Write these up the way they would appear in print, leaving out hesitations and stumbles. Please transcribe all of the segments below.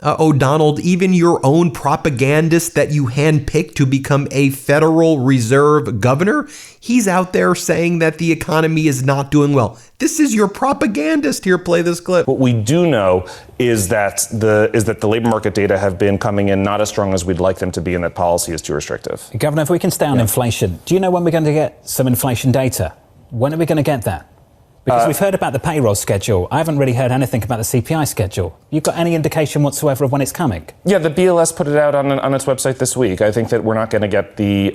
Donald, even your own propagandist that you handpicked to become a Federal Reserve governor, he's out there saying that the economy is not doing well. This is your propagandist. Here, play this clip. What we do know is that the labor market data have been coming in not as strong as we'd like them to be, and that policy is too restrictive. Governor, if we can stay on inflation, do you know when we're going to get some inflation data? When are we going to get that? Because we've heard about the payroll schedule. I haven't really heard anything about the CPI schedule. You've got any indication whatsoever of when it's coming? Yeah, the BLS put it out on its website this week. I think that we're not going to get the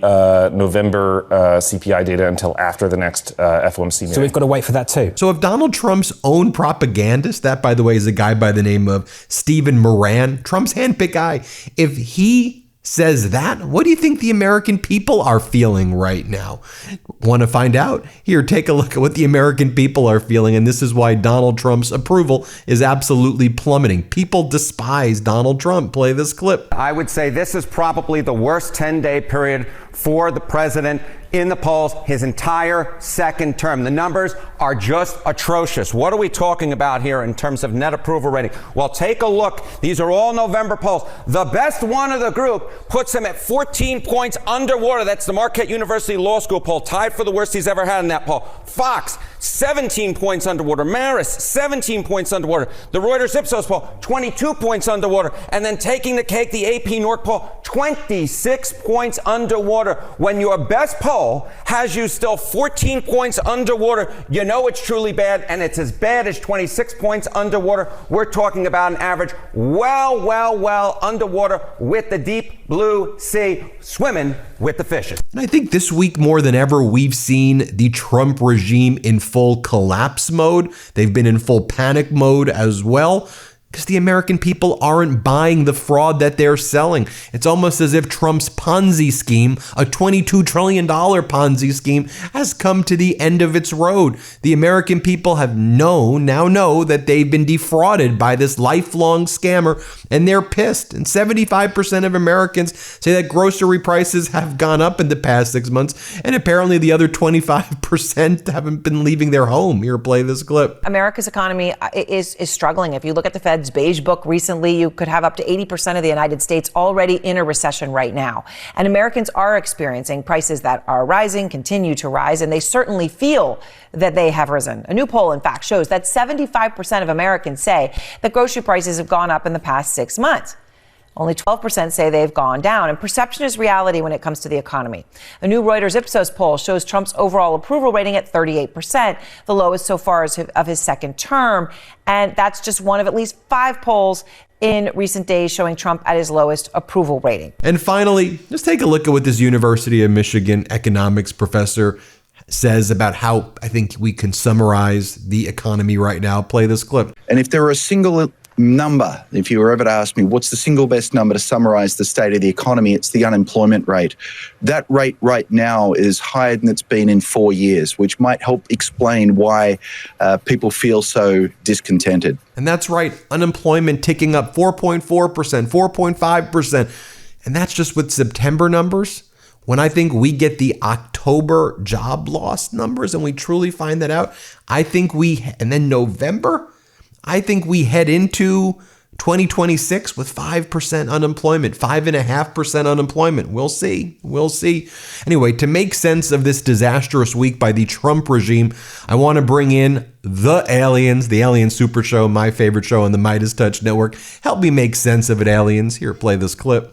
November CPI data until after the next FOMC meeting. So we've got to wait for that too. So if Donald Trump's own propagandist, that by the way is a guy by the name of Stephen Moran, Trump's handpicked guy, if he says that, what do you think the American people are feeling right now? Want to find out? Here, take a look at what the American people are feeling, and this is why Donald Trump's approval is absolutely plummeting. People despise Donald Trump. Play this clip. I would say this is probably the worst 10-day period for the president in the polls his entire second term. The numbers are just atrocious. What are we talking about here in terms of net approval rating? Well, take a look. These are all November polls. The best one of the group puts him at 14 points underwater. That's the Marquette University Law School poll, tied for the worst he's ever had in that poll. Fox, 17 points underwater. Marist, 17 points underwater. The Reuters Ipsos poll, 22 points underwater. And then taking the cake, the AP North poll, 26 points underwater. When your best poll has you still 14 points underwater, you know it's truly bad, and it's as bad as 26 points underwater. We're talking about an average well underwater with the deep blue sea, swimming with the fishes. And I think this week more than ever, we've seen the Trump regime in full collapse mode. They've been in full panic mode as well, because the American people aren't buying the fraud that they're selling. It's almost as if Trump's Ponzi scheme, a $22 trillion Ponzi scheme, has come to the end of its road. The American people now know that they've been defrauded by this lifelong scammer, and they're pissed. And 75% of Americans say that grocery prices have gone up in the past 6 months, and apparently the other 25% haven't been leaving their home. Here, play this clip. America's economy is struggling. If you look at the Fed's Beige Book recently, you could have up to 80% of the United States already in a recession right now. And Americans are experiencing prices that are rising, continue to rise, and they certainly feel that they have risen. A new poll, in fact, shows that 75% of Americans say that grocery prices have gone up in the past 6 months. Only 12% say they've gone down, and perception is reality when it comes to the economy. A new Reuters Ipsos poll shows Trump's overall approval rating at 38%, the lowest so far of his second term, and that's just one of at least 5 polls in recent days showing Trump at his lowest approval rating. And finally, just take a look at what this University of Michigan economics professor says about how I think we can summarize the economy right now. Play this clip. And if there were a single number, if you were ever to ask me what's the single best number to summarize the state of the economy, it's the unemployment rate. That rate right now is higher than it's been in 4 years, which might help explain why people feel so discontented. And that's right, unemployment ticking up 4.4%, 4.5%. And that's just with September numbers. When I think we get the October job loss numbers and we truly find that out, and then November, I think we head into 2026 with 5% unemployment, 5.5% unemployment. We'll see. Anyway, to make sense of this disastrous week by the Trump regime, I want to bring in the aliens, the Alien Super Show, my favorite show on the MeidasTouch network. Help me make sense of it, aliens. Here, play this clip.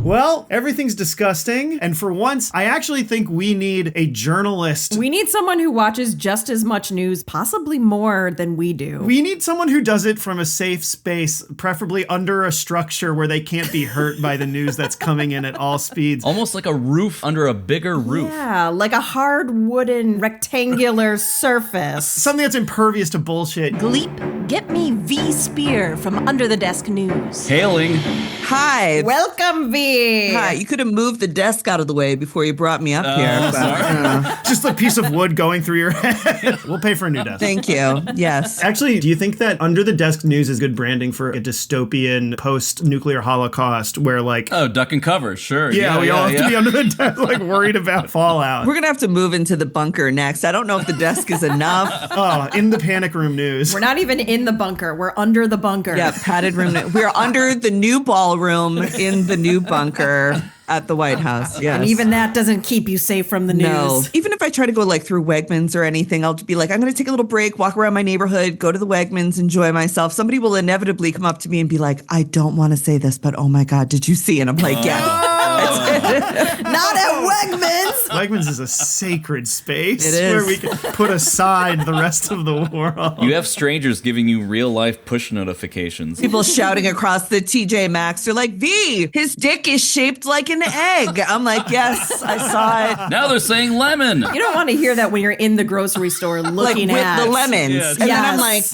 Well, everything's disgusting, and for once, I actually think we need a journalist. We need someone who watches just as much news, possibly more than we do. We need someone who does it from a safe space, preferably under a structure where they can't be hurt by the news that's coming in at all speeds. Almost like a roof under a bigger roof. Yeah, like a hard wooden rectangular surface. Something that's impervious to bullshit. Gleep, get me V. Spear from Under the Desk News. Hailing. Hi. Welcome, V. Abby. Hi, you could have moved the desk out of the way before you brought me up here. But, Just a piece of wood going through your head. We'll pay for a new desk. thank you. Yes. Actually, do you think that under the desk news is good branding for a dystopian post-nuclear holocaust where like... Oh, duck and cover, sure. Yeah, we all have to be under the desk, like worried about fallout. We're going to have to move into the bunker next. I don't know if the desk is enough. Oh, in the panic room news. We're not even in the bunker. We're under the bunker. Yeah, padded room. We're under the new ballroom in the new bunker at the White House. Yes. And even that doesn't keep you safe from the news. No. Even if I try to go like through Wegmans or anything, I'll be like, I'm going to take a little break, walk around my neighborhood, go to the Wegmans, enjoy myself. Somebody will inevitably come up to me and be like, I don't want to say this, but oh my God, did you see? And I'm like, yeah. Not at Wegmans. Wegmans is a sacred space It is. where we can put aside the rest of the world. You have strangers giving you real life push notifications. People shouting across the TJ Maxx. They're like, V, his dick is shaped like an egg. I'm like, yes, I saw it. Now they're saying lemon. You don't want to hear that when you're in the grocery store looking like with at the lemons. Yes. And then I'm like,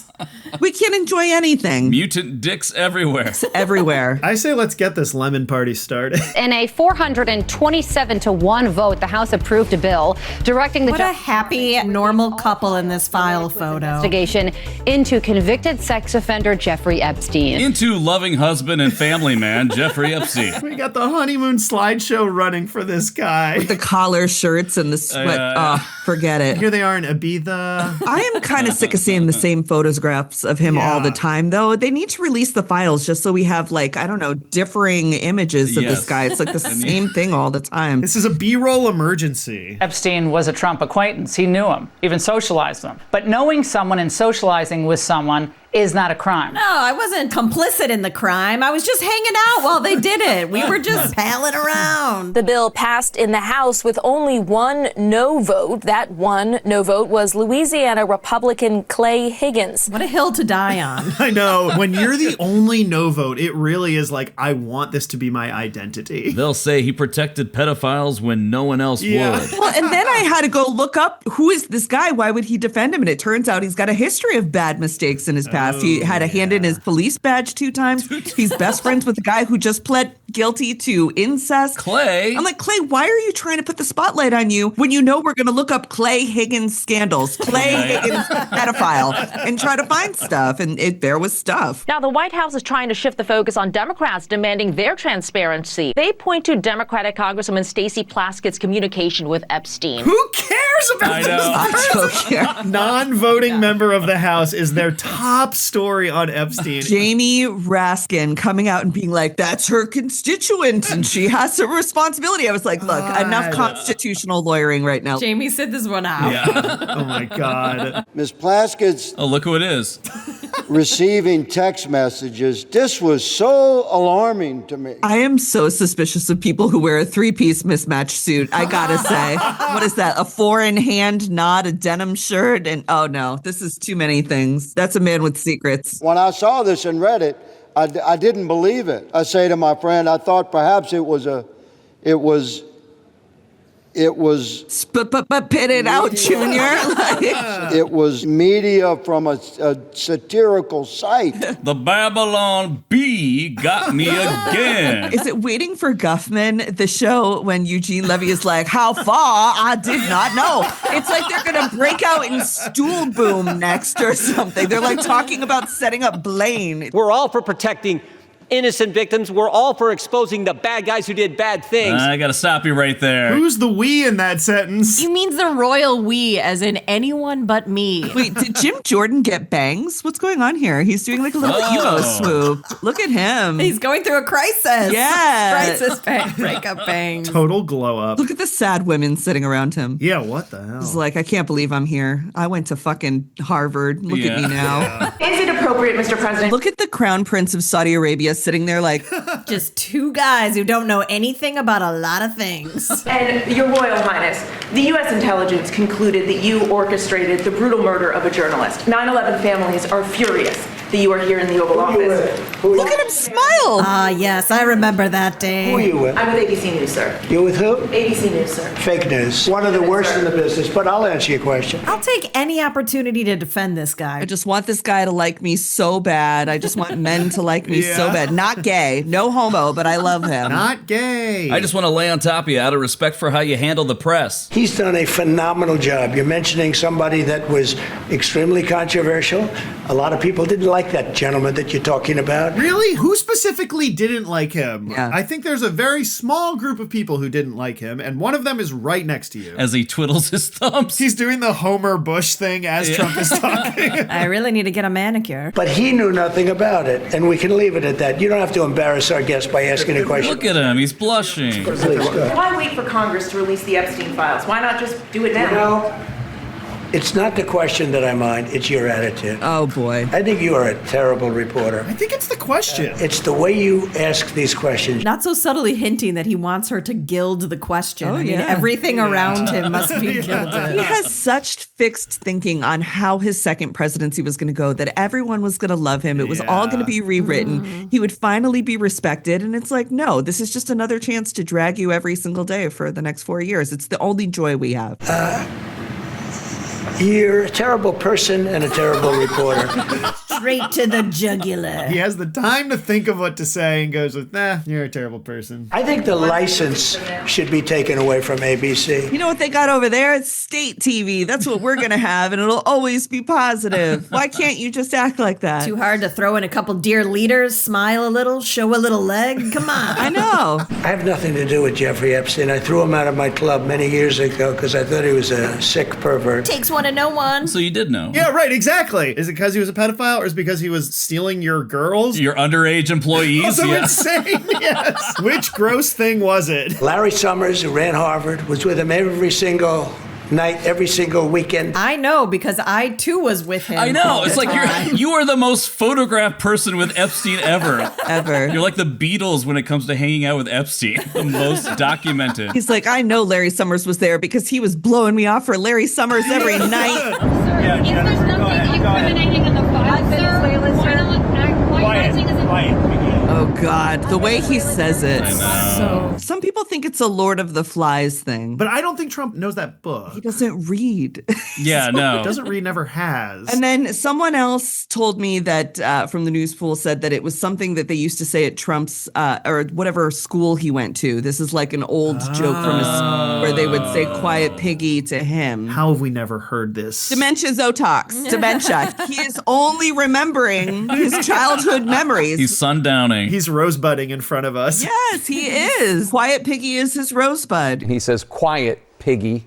we can't enjoy anything. Mutant dicks everywhere. It's everywhere. I say let's get this lemon party started. In a 427-1 vote, the House approved a bill directing the What a happy, normal couple in this file photo. investigation into convicted sex offender Jeffrey Epstein. Into loving husband and family man Jeffrey Epstein. We got the honeymoon slideshow running for this guy. The collar shirts and the sweat. Forget it. Here they are in Ibiza. I am kind of sick of seeing the same photographs of him all the time, though. They need to release the files just so we have, like, I don't know, differing images of this guy. It's like the same thing all the time. This is a B-roll emergency. Epstein was a Trump acquaintance. He knew him, even socialized them. But knowing someone and socializing with someone is not a crime. No, I wasn't complicit in the crime. I was just hanging out while they did it. We were just palling around. The bill passed in the House with only one no vote. That one no vote was Louisiana Republican Clay Higgins. What a hill to die on. I know. When you're the only no vote, it really is like, I want this to be my identity. They'll say he protected pedophiles when no one else would. Well, and then I had to go look up, who is this guy? Why would he defend him? And it turns out he's got a history of bad mistakes in his past. He had a hand in his police badge 2 times. He's best friends with the guy who just pled guilty to incest. Clay. I'm like, Clay, why are you trying to put the spotlight on you when you know we're going to look up Clay Higgins scandals, Clay Higgins pedophile, and try to find stuff? And there was stuff. Now, the White House is trying to shift the focus on Democrats demanding their transparency. They point to Democratic Congresswoman Stacey Plaskett's communication with Epstein. Who cares about this? Non-voting member of the House is their top story on Epstein. Jamie Raskin coming out and being like, that's her constituent and she has a responsibility. I was like, look, enough constitutional lawyering right now. Jamie said this one out. Yeah. Oh my God. Ms. Plaskett's look who it is. Receiving text messages. This was so alarming to me. I am so suspicious of people who wear a 3-piece mismatched suit. I gotta say, what is that? A 4-in-hand knot, a denim shirt, and oh no, this is too many things. That's a man with secrets. When I saw this and read it, I didn't believe it. I say to my friend, I thought perhaps it was spit it out, Junior. It was media from a satirical site. The Babylon Bee got me again. Is it Waiting for Guffman, the show when Eugene Levy is like, how far? I did not know. It's like they're going to break out in Stool Boom next or something. They're like talking about setting up Blaine. We're all for protecting innocent victims. We're all for exposing the bad guys who did bad things. I gotta stop you right there. Who's the we in that sentence? You means the royal we, as in anyone but me. Wait, did Jim Jordan get bangs? What's going on here? He's doing like a little emo swoop. Look at him. He's going through a crisis. Yeah. Crisis bang, breakup bang. Total glow up. Look at the sad women sitting around him. Yeah, what the hell? He's like, I can't believe I'm here. I went to fucking Harvard. Look at me now. Is it appropriate, Mr. President? Look at the Crown Prince of Saudi Arabia sitting there like... Just 2 guys who don't know anything about a lot of things. And Your Royal Highness, the U.S. intelligence concluded that you orchestrated the brutal murder of a journalist. 9/11 families are furious. that you were here in the Oval Office. Look at him smile. Ah, yes, I remember that day. Who are you with? I'm with ABC News, sir. You're with who? ABC News, sir. Fake news. One of the worst in the business, but I'll answer your question. I'll take any opportunity to defend this guy. I just want this guy to like me so bad. I just want men to like me so bad. Not gay, no homo, but I love him. Not gay. I just want to lay on top of you out of respect for how you handle the press. He's done a phenomenal job. You're mentioning somebody that was extremely controversial. A lot of people didn't like that gentleman that you're talking about. Really? Who specifically didn't like him? Yeah. I think there's a very small group of people who didn't like him, and one of them is right next to you. As he twiddles his thumbs. He's doing the Homer Bush thing as Trump is talking. I really need to get a manicure. But he knew nothing about it, and we can leave it at that. You don't have to embarrass our guest by asking a question. Look at him. He's blushing. Please, go ahead. Why wait for Congress to release the Epstein files? Why not just do it now? You know, it's not the question that I mind, it's your attitude. Oh, boy. I think you are a terrible reporter. I think it's the question. It's the way you ask these questions. Not so subtly hinting that he wants her to gild the question. Oh, I mean, yeah. everything around him must be gilded. He has such fixed thinking on how his second presidency was going to go, that everyone was going to love him. It was all going to be rewritten. He would finally be respected. And it's like, no, this is just another chance to drag you every single day for the next 4 years. It's the only joy we have. You're a terrible person and a terrible reporter. Straight to the jugular. He has the time to think of what to say and goes with, nah, you're a terrible person. I think the license should be taken away from ABC. You know what they got over there? It's state TV. That's what we're going to have, and it'll always be positive. Why can't you just act like that? Too hard to throw in a couple dear leaders, smile a little, show a little leg? Come on. I know. I have nothing to do with Jeffrey Epstein. I threw him out of my club many years ago because I thought he was a sick pervert. Takes one to know one. So you did know. Yeah, right, exactly. Is it because he was a pedophile or is it because he was stealing your girls? Your underage employees. Also insane, yes. Which gross thing was it? Larry Summers, who ran Harvard, was with him every single night, every single weekend. I know, because I too was with him. I know. It's like you are the most photographed person with Epstein ever. Ever. You're like the Beatles when it comes to hanging out with Epstein. The most documented. He's like, I know Larry Summers was there because he was blowing me off for Larry Summers every night. Sir, if there's nothing incriminating in the file, sir, why not is Oh, God. The way he says it. I know. So, some people think it's a Lord of the Flies thing. But I don't think Trump knows that book. He doesn't read. Yeah, no. Doesn't read, never has. And then someone else told me that from the news pool said that it was something that they used to say at Trump's or whatever school he went to. This is like an old joke from his where they would say quiet piggy to him. How have we never heard this? Dementia Zotox. Dementia. He is only remembering his childhood memories. He's sundowning. He's rosebudding in front of us. Yes, he is. Quiet Piggy is his rosebud. He says, quiet, piggy.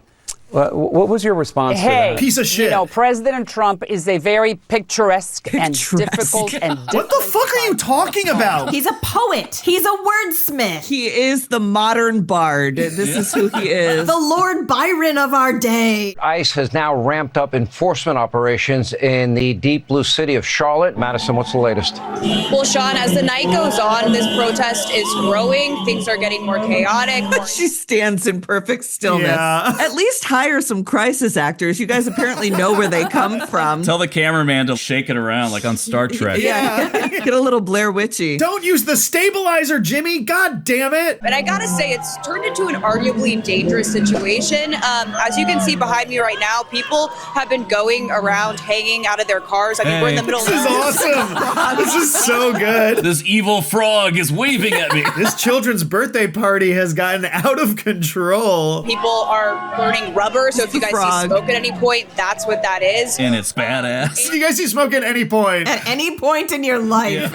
What was your response to that? Piece of shit. You know, President Trump is a very picturesque and difficult and What the fuck are you talking about? He's a poet. He's a wordsmith. He is the modern bard. This is who he is. The Lord Byron of our day. ICE has now ramped up enforcement operations in the deep blue city of Charlotte. Madison, what's the latest? Well, Sean, as the night goes on, this protest is growing. Things are getting more chaotic. She stands in perfect stillness. Yeah. At least hire some crisis actors. You guys apparently know where they come from. Tell the cameraman to shake it around like on Star Trek. Yeah. Get a little Blair Witchy. Don't use the stabilizer, Jimmy. God damn it. But I gotta say, it's turned into an arguably dangerous situation. As you can see behind me right now, people have been going around hanging out of their cars. I mean, we're in the middle of This is awesome. This is so good. This evil frog is waving at me. This children's birthday party has gotten out of control. People are burning rubber, so if you guys see smoke at any point, that's what that is. And it's badass. You guys see smoke at any point. At any point in your life.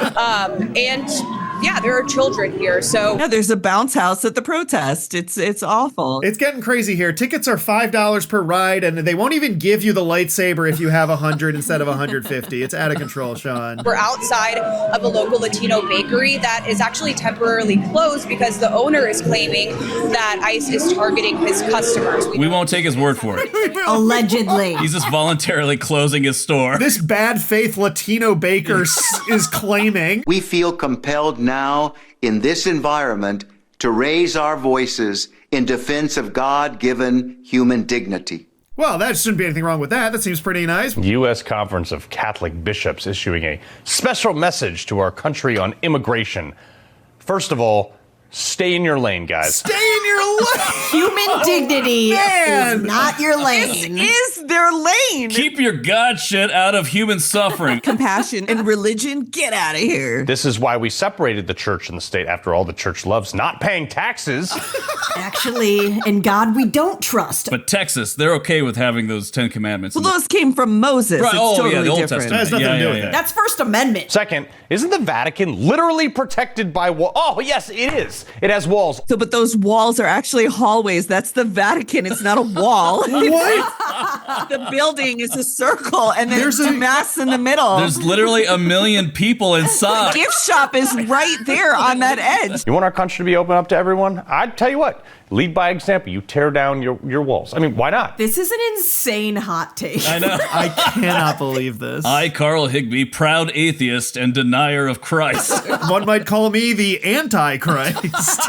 And yeah, there are children here, so No, there's a bounce house at the protest. It's awful. It's getting crazy here. Tickets are $5 per ride, and they won't even give you the lightsaber if you have 100 instead of 150. It's out of control, Sean. we're outside of a local Latino bakery that is actually temporarily closed because the owner is claiming that ICE is targeting his customers. We won't take his word for it. Allegedly. He's just voluntarily closing his store. This bad faith Latino baker is claiming. We feel compelled now in this environment to raise our voices in defense of God-given human dignity. Well, that shouldn't be anything wrong with that. That seems pretty nice. U.S. Conference of Catholic Bishops issuing a special message to our country on immigration. First of all, stay in your lane, guys. Stay in your lane! Human dignity is not your lane. This is their lane. Keep your God shit out of human suffering. Compassion and religion, get out of here. This is why we separated the church and the state. After all, the church loves not paying taxes. Actually, in God we don't trust. But Texas, they're okay with having those 10 commandments. Well, those came from Moses. Right. It's Oh, yeah, the Old different. Testament. That has nothing to do with it. That's First Amendment. Second, isn't the Vatican literally protected by walls? Oh, yes, it is. It has walls. So, but those walls are actually hallways. That's the Vatican. It's not a wall. What? The building is a circle, and then there's a mass in the middle. There's literally 1 million people The inside. gift shop is right there on that edge. You want our country to be open up to everyone? I'd tell you what, lead by example. You tear down your walls. I mean, why not? This is an insane hot take. I know. I cannot believe this. I, Carl Higbee, proud atheist and denier of Christ. One might call me the Antichrist.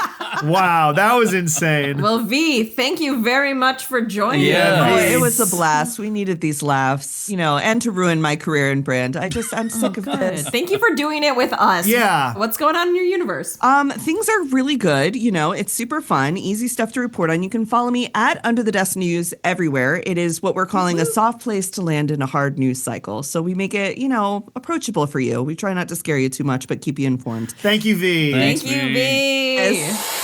Wow, that was insane. Well, V, thank you very much for joining Yeah. Oh, us. it was a blast. We needed these laughs, and to ruin my career and brand. I'm sick of this. Thank you for doing it with us. Yeah. What's going on in your universe? Things are really good. It's super fun, easy stuff to report on. You can follow me at Under the Desk News everywhere. It is what we're calling a soft place to land in a hard news cycle. So we make it, approachable for you. We try not to scare you too much, but keep you informed. Thank you, V. Thanks, Thank you, V. V. Yes.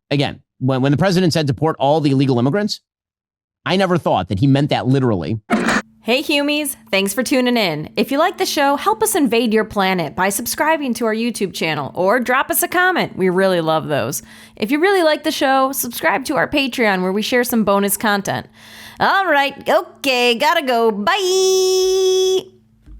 Again, when the president said deport all the illegal immigrants, I never thought that he meant that literally. Hey Humies, thanks for tuning in. If you like the show, help us invade your planet by subscribing to our YouTube channel or drop us a comment. We really love those. If you really like the show, subscribe to our Patreon where we share some bonus content. All right, okay, gotta go. Bye!